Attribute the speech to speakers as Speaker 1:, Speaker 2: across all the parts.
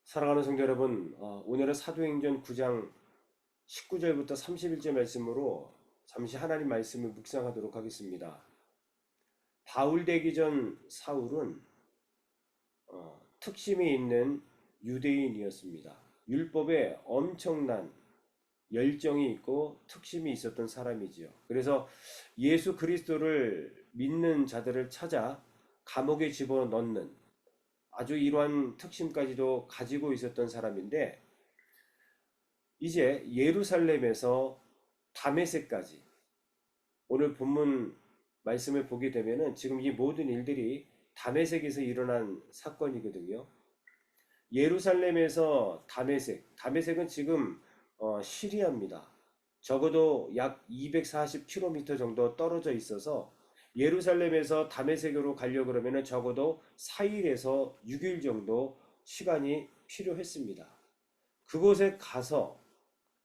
Speaker 1: 사랑하는 성도 여러분, 오늘은 사도행전 9장 19절부터 31절 말씀으로 잠시 하나님 말씀을 묵상하도록 하겠습니다. 바울 되기 전 사울은 특심이 있는 유대인이었습니다. 율법에 엄청난 열정이 있고 특심이 있었던 사람이지요. 그래서 예수 그리스도를 믿는 자들을 찾아 감옥에 집어넣는 아주 이러한 특심까지도 가지고 있었던 사람인데, 이제 예루살렘에서 다메섹까지 오늘 본문 말씀을 보게 되면은 지금 이 모든 일들이 다메섹에서 일어난 사건이거든요. 예루살렘에서 다메섹은 지금 시리아입니다. 적어도 약 240km 정도 떨어져 있어서 예루살렘에서 다메섹으로 가려고 그러면 적어도 4일에서 6일 정도 시간이 필요했습니다. 그곳에 가서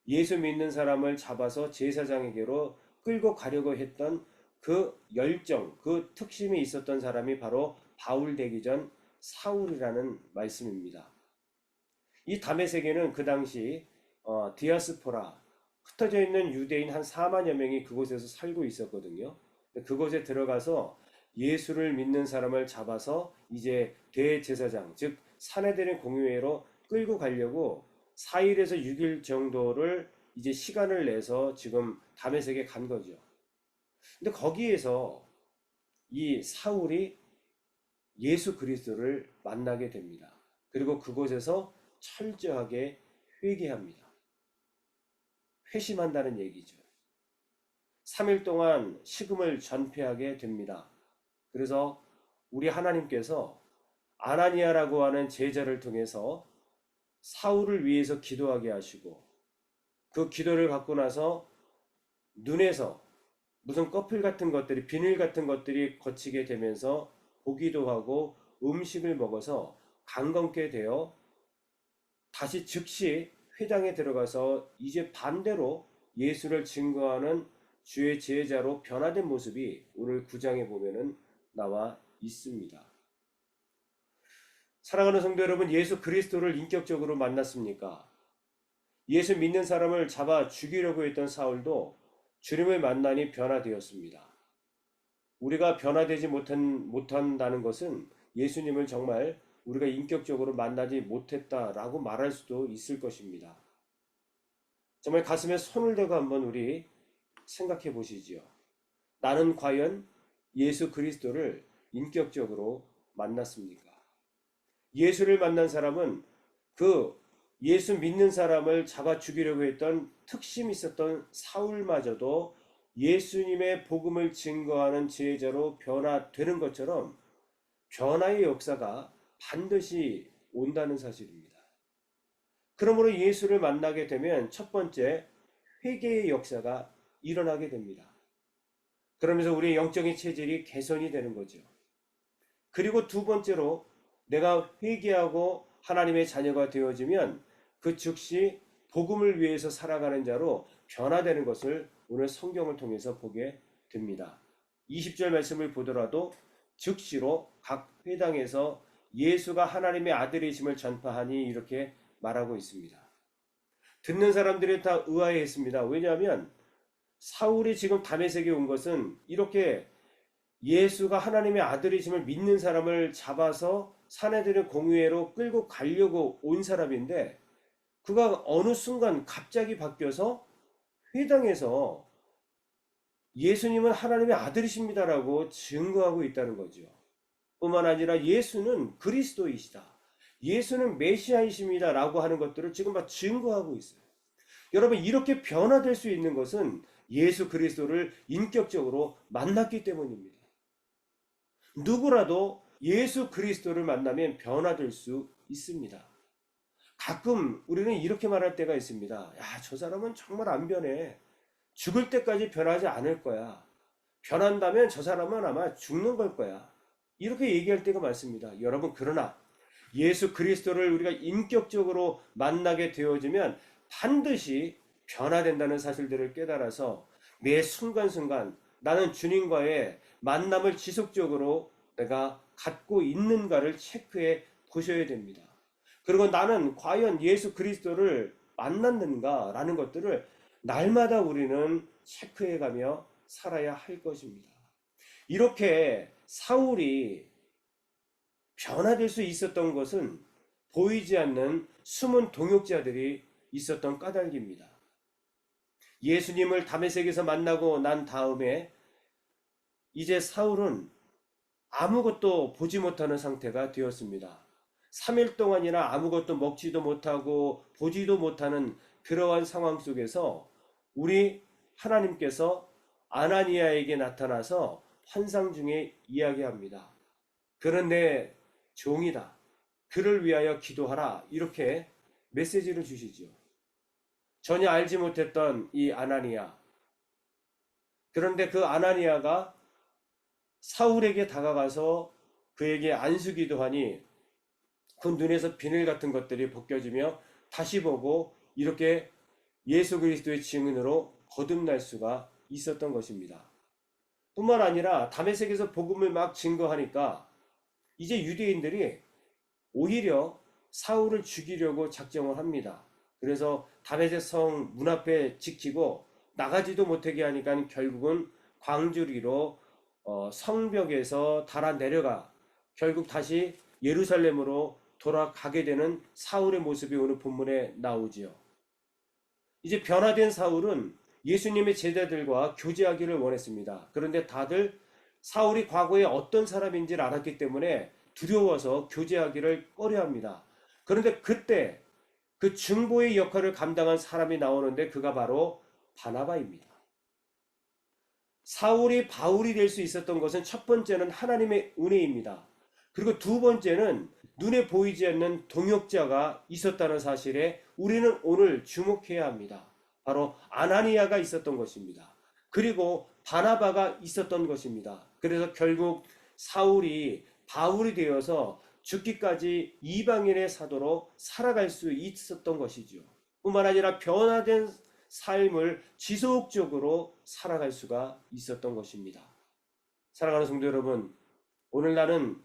Speaker 1: 예수 믿는 사람을 잡아서 제사장에게로 끌고 가려고 했던 그 열정, 그 특심이 있었던 사람이 바로 바울 되기 전 사울이라는 말씀입니다. 이 다메섹에는 그 당시 디아스포라, 흩어져 있는 유대인 한 4만여 명이 그곳에서 살고 있었거든요. 그곳에 들어가서 예수를 믿는 사람을 잡아서 이제 대제사장, 즉 사내들의 공의회로 끌고 가려고 4일에서 6일 정도를 이제 시간을 내서 지금 다메섹에 간 거죠. 근데 거기에서 이 사울이 예수 그리스도를 만나게 됩니다. 그리고 그곳에서 철저하게 회개합니다. 회심한다는 얘기죠. 3일 동안 식음을 전폐하게 됩니다. 그래서 우리 하나님께서 아나니아라고 하는 제자를 통해서 사울을 위해서 기도하게 하시고, 그 기도를 받고 나서 눈에서 무슨 꺼풀 같은 것들이, 비늘 같은 것들이 거치게 되면서 보기도 하고 음식을 먹어서 강건케 되어 다시 즉시 회당에 들어가서 이제 반대로 예수를 증거하는 주의 제자로 변화된 모습이 오늘 9장에 보면은 나와 있습니다. 사랑하는 성도 여러분, 예수 그리스도를 인격적으로 만났습니까? 예수 믿는 사람을 잡아 죽이려고 했던 사울도 주님을 만나니 변화되었습니다. 우리가 변화되지 못한다는 것은 예수님을 정말 우리가 인격적으로 만나지 못했다라고 말할 수도 있을 것입니다. 정말 가슴에 손을 대고 한번 우리 생각해 보시지요. 나는 과연 예수 그리스도를 인격적으로 만났습니까? 예수를 만난 사람은 그 예수 믿는 사람을 잡아 죽이려고 했던 특심이 있었던 사울마저도 예수님의 복음을 증거하는 제자로 변화되는 것처럼 변화의 역사가 반드시 온다는 사실입니다. 그러므로 예수를 만나게 되면 첫 번째 회개의 역사가 일어나게 됩니다. 그러면서 우리의 영적인 체질이 개선이 되는 거죠. 그리고 두 번째로 내가 회개하고 하나님의 자녀가 되어지면 그 즉시 복음을 위해서 살아가는 자로 변화되는 것을 오늘 성경을 통해서 보게 됩니다. 20절 말씀을 보더라도 즉시로 각 회당에서 예수가 하나님의 아들이심을 전파하니 이렇게 말하고 있습니다. 듣는 사람들이 다 의아해했습니다. 왜냐하면 사울이 지금 다메섹에 온 것은 이렇게 예수가 하나님의 아들이심을 믿는 사람을 잡아서 사내들의 공의회로 끌고 가려고 온 사람인데, 그가 어느 순간 갑자기 바뀌어서 회당에서 예수님은 하나님의 아들이십니다라고 증거하고 있다는 거죠. 뿐만 아니라 예수는 그리스도이시다, 예수는 메시아이십니다라고 하는 것들을 지금 막 증거하고 있어요. 여러분, 이렇게 변화될 수 있는 것은 예수 그리스도를 인격적으로 만났기 때문입니다. 누구라도 예수 그리스도를 만나면 변화될 수 있습니다. 가끔 우리는 이렇게 말할 때가 있습니다. 야, 저 사람은 정말 안 변해. 죽을 때까지 변하지 않을 거야. 변한다면 저 사람은 아마 죽는 걸 거야. 이렇게 얘기할 때가 많습니다. 여러분, 그러나 예수 그리스도를 우리가 인격적으로 만나게 되어지면 반드시 변화된다는 사실들을 깨달아서 매 순간순간 나는 주님과의 만남을 지속적으로 내가 갖고 있는가를 체크해 보셔야 됩니다. 그리고 나는 과연 예수 그리스도를 만났는가라는 것들을 날마다 우리는 체크해가며 살아야 할 것입니다. 이렇게 사울이 변화될 수 있었던 것은 보이지 않는 숨은 동역자들이 있었던 까닭입니다. 예수님을 다메섹에서 만나고 난 다음에 이제 사울은 아무것도 보지 못하는 상태가 되었습니다. 3일 동안이나 아무것도 먹지도 못하고 보지도 못하는 그러한 상황 속에서 우리 하나님께서 아나니아에게 나타나서 환상 중에 이야기합니다. 그는 내 종이다. 그를 위하여 기도하라. 이렇게 메시지를 주시죠. 전혀 알지 못했던 이 아나니아. 그런데 그 아나니아가 사울에게 다가가서 그에게 안수기도 하니 그 눈에서 비늘 같은 것들이 벗겨지며 다시 보고 이렇게 예수 그리스도의 증인으로 거듭날 수가 있었던 것입니다. 뿐만 아니라 다메섹에서 복음을 막 증거하니까 이제 유대인들이 오히려 사울을 죽이려고 작정을 합니다. 그래서 다메섹 성 문 앞에 지키고 나가지도 못하게 하니까 결국은 광주리로 성벽에서 달아 내려가 결국 다시 예루살렘으로 돌아가게 되는 사울의 모습이 오늘 본문에 나오지요. 이제 변화된 사울은 예수님의 제자들과 교제하기를 원했습니다. 그런데 다들 사울이 과거에 어떤 사람인지를 알았기 때문에 두려워서 교제하기를 꺼려합니다. 그런데 그때 그 중보의 역할을 감당한 사람이 나오는데 그가 바로 바나바입니다. 사울이 바울이 될 수 있었던 것은 첫 번째는 하나님의 은혜입니다. 그리고 두 번째는 눈에 보이지 않는 동역자가 있었다는 사실에 우리는 오늘 주목해야 합니다. 바로 아나니아가 있었던 것입니다. 그리고 바나바가 있었던 것입니다. 그래서 결국 사울이 바울이 되어서 죽기까지 이방인의 사도로 살아갈 수 있었던 것이죠. 뿐만 아니라 변화된 삶을 지속적으로 살아갈 수가 있었던 것입니다. 사랑하는 성도 여러분, 오늘 나는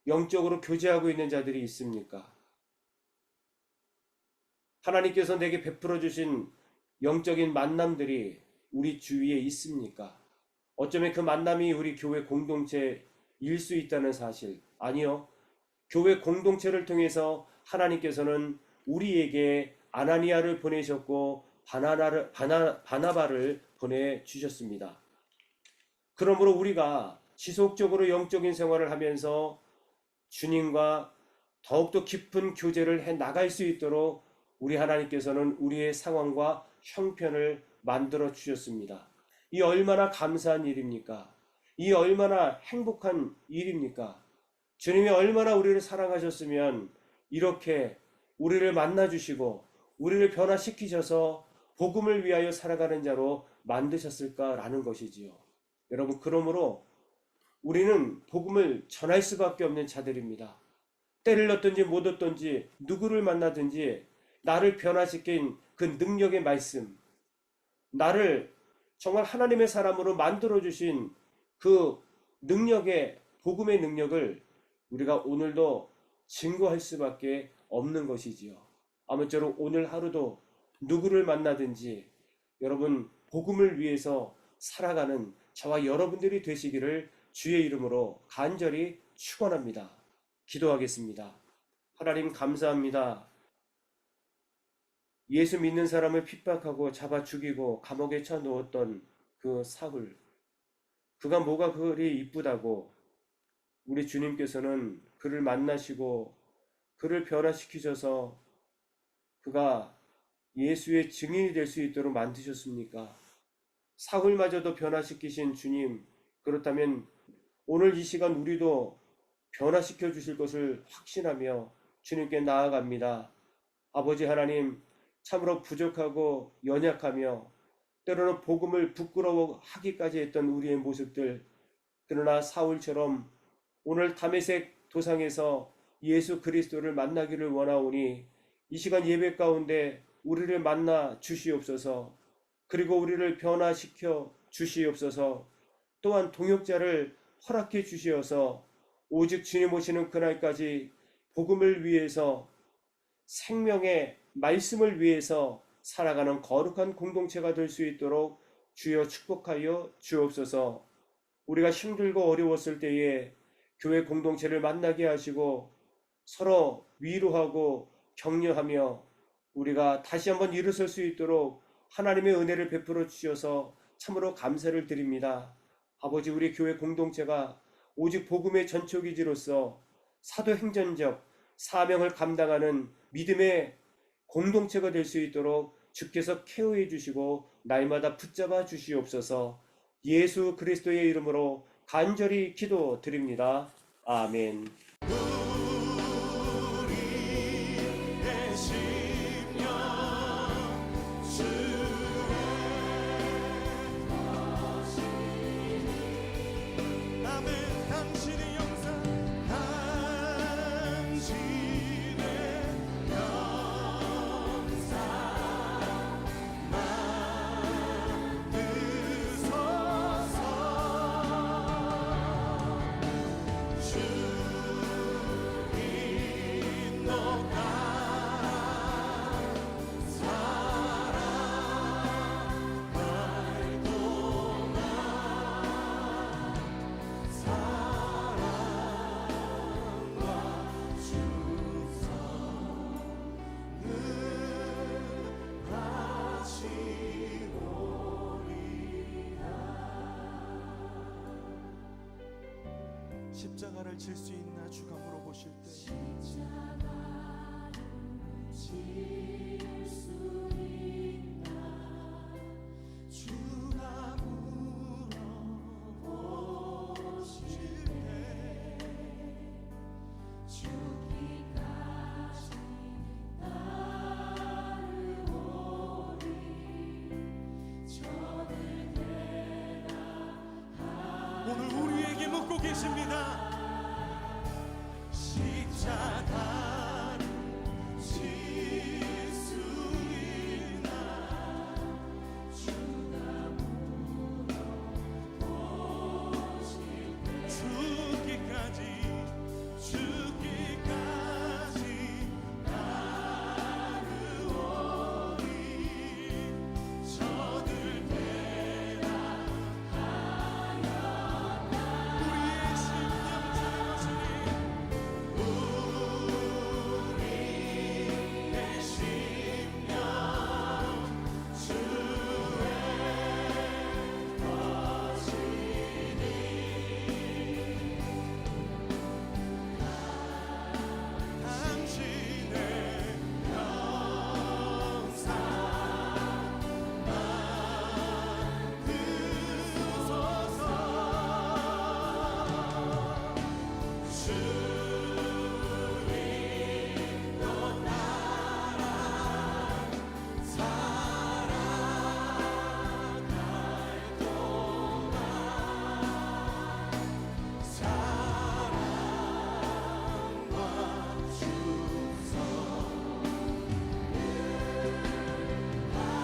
Speaker 1: 영적으로 교제하고 있는 자들이 있습니까? 하나님께서 내게 베풀어 주신 영적인 만남들이 우리 주위에 있습니까? 어쩌면 그 만남이 우리 교회 공동체일 수 있다는 사실. 아니요. 교회 공동체를 통해서 하나님께서는 우리에게 아나니아를 보내셨고 바나바를 보내주셨습니다. 그러므로 우리가 지속적으로 영적인 생활을 하면서 주님과 더욱더 깊은 교제를 해 나갈 수 있도록 우리 하나님께서는 우리의 상황과 형편을 만들어 주셨습니다. 이 얼마나 감사한 일입니까? 이 얼마나 행복한 일입니까? 주님이 얼마나 우리를 사랑하셨으면 이렇게 우리를 만나주시고 우리를 변화시키셔서 복음을 위하여 살아가는 자로 만드셨을까라는 것이지요. 여러분, 그러므로 우리는 복음을 전할 수밖에 없는 자들입니다. 때를 얻든지 못 얻든지 누구를 만나든지 나를 변화시킨 그 능력의 말씀, 나를 정말 하나님의 사람으로 만들어주신 그 능력의 복음의 능력을 우리가 오늘도 증거할 수밖에 없는 것이지요. 아무쪼록 오늘 하루도 누구를 만나든지 여러분 복음을 위해서 살아가는 저와 여러분들이 되시기를 주의 이름으로 간절히 축원합니다. 기도하겠습니다. 하나님 감사합니다. 예수 믿는 사람을 핍박하고 잡아 죽이고 감옥에 쳐놓았던 그 사울, 그가 뭐가 그리 이쁘다고 우리 주님께서는 그를 만나시고 그를 변화시키셔서 그가 예수의 증인이 될 수 있도록 만드셨습니까? 사울마저도 변화시키신 주님, 그렇다면 오늘 이 시간 우리도 변화시켜 주실 것을 확신하며 주님께 나아갑니다. 아버지 하나님, 참으로 부족하고 연약하며 때로는 복음을 부끄러워하기까지 했던 우리의 모습들, 그러나 사울처럼 오늘 다메섹 도상에서 예수 그리스도를 만나기를 원하오니 이 시간 예배 가운데 우리를 만나 주시옵소서. 그리고 우리를 변화시켜 주시옵소서. 또한 동역자를 허락해 주시어서 오직 주님 오시는 그날까지 복음을 위해서 생명의 말씀을 위해서 살아가는 거룩한 공동체가 될 수 있도록 주여 축복하여 주옵소서. 우리가 힘들고 어려웠을 때에 교회 공동체를 만나게 하시고 서로 위로하고 격려하며 우리가 다시 한번 일어설 수 있도록 하나님의 은혜를 베풀어 주셔서 참으로 감사를 드립니다. 아버지, 우리 교회 공동체가 오직 복음의 전초기지로서 사도행전적 사명을 감당하는 믿음의 공동체가 될 수 있도록 주께서 케어해 주시고 날마다 붙잡아 주시옵소서. 예수 그리스도의 이름으로 간절히 기도드립니다. 아멘.
Speaker 2: 십자가를 질 수 있나 주가 물어보실 때
Speaker 3: 십자가를 질 수 있나 주가 물어보실 때 죽기까지 따르오리 저를 대라하리.
Speaker 2: 오늘 우리에게 묻고 계십니다. 십자가를 질 수 있나
Speaker 3: 주가 물어보실 때
Speaker 2: 죽기까지 따르오리 저들 우리의 심령 주시니 우리의 심령 주의 것이니 당신의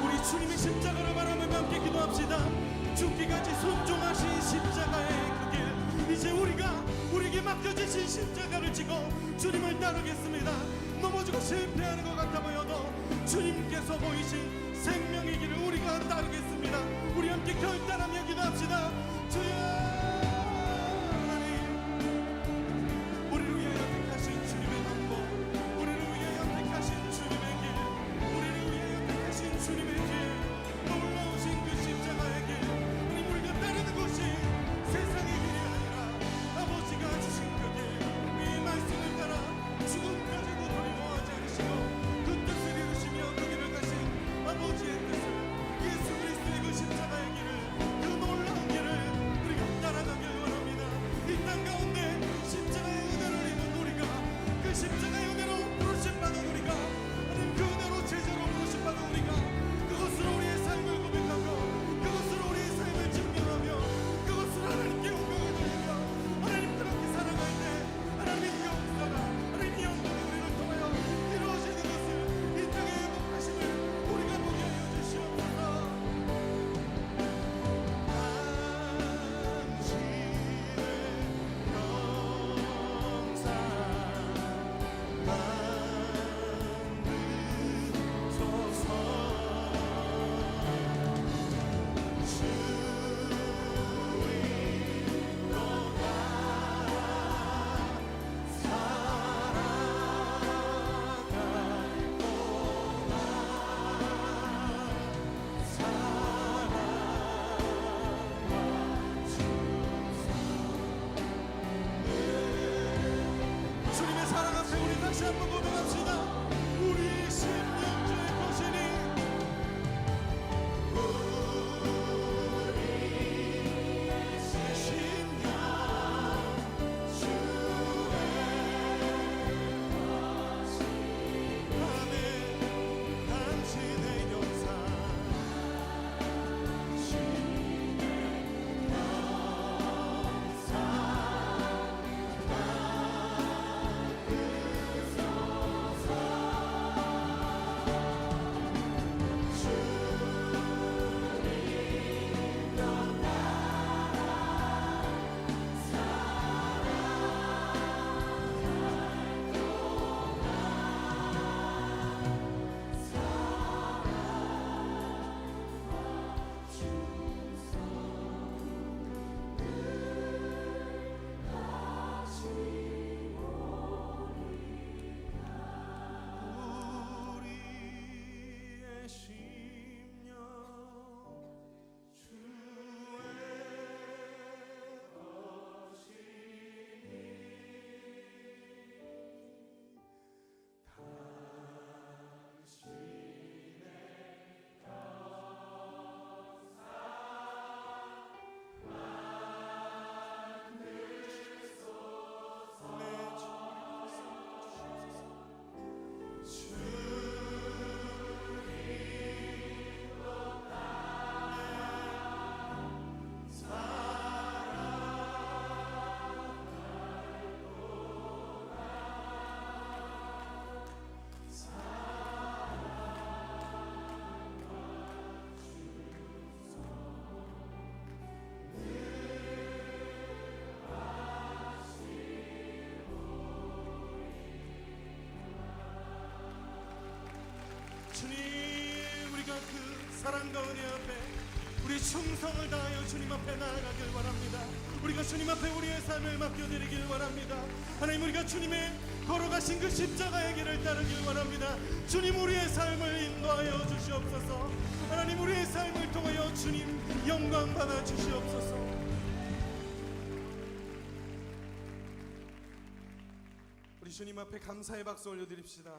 Speaker 2: 우리 주님의 십자가를 바라보며 함께 기도합시다. 죽기까지 순종하신 십자가의 그 길, 이제 우리에게 맡겨주신 십자가를 지고 주님을 따르겠습니다. 넘어지고 실패하는 것 같아 보여도 주님께서 보이신 생명의 길을 우리가 따르겠습니다. 우리 함께 결단하며 기도합시다. 주여 하나님, 우리를 위하여 택하신 주님의 방법, 우리를 위하여 택하신 주님의 길, 우리를 위하여 택하신 주님의 길, 놀라우신 그 십자가의 길, 우리가 따르는 것이 세상의 길이 아니라 아버지가 주신 그 길, 이 말씀을 따라 죽음까지도 두려워하지 않으시고 그 뜻을 이루시며 그 길을 가신 아버지의 뜻을, 예수 그리스도의 그 십자가의 길을, 그 놀라운 길을 우리가 따라가며 다시 한번 고백합시다. 우리 심령주의 것이니 우리의 심령 하늘 당신의 영상 우리의 심령 주의 주님, 우리가 그 사랑과 은혜 앞에 우리 충성을 다하여 주님 앞에 나아가길 원합니다. 우리가 주님 앞에 우리의 삶을 맡겨드리길 원합니다. 하나님, 우리가 주님의 걸어가신 그 십자가의 길을 따르길 원합니다. 주님, 우리의 삶을 인도하여 주시옵소서. 하나님, 우리의 삶을 통하여 주님 영광 받아 주시옵소서. 우리 주님 앞에 감사의 박수 올려드립시다.